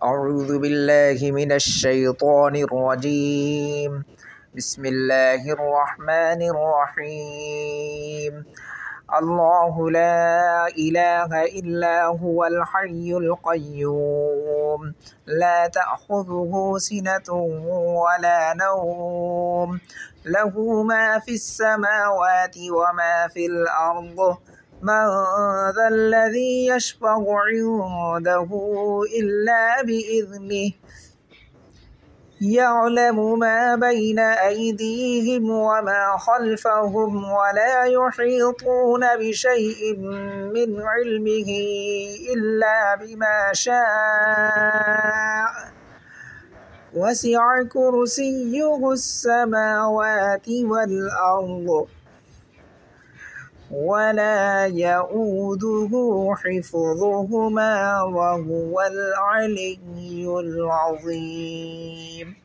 أعوذ بالله من الشيطان الرجيم. بسم الله الرحمن الرحيم. الله لا إله إلا هو الحي القيوم لا تأخذه سنة ولا نوم له ما في السماوات وما في الأرض من ذا الذي يشفع عنده إلا بإذنه يعلم ما بين أيديهم وما خلفهم ولا يحيطون بشيء من علمه إلا بما شاء وسع كرسيه السماوات والأرض ولا يؤوده حفظهما وهو العلي العظيم.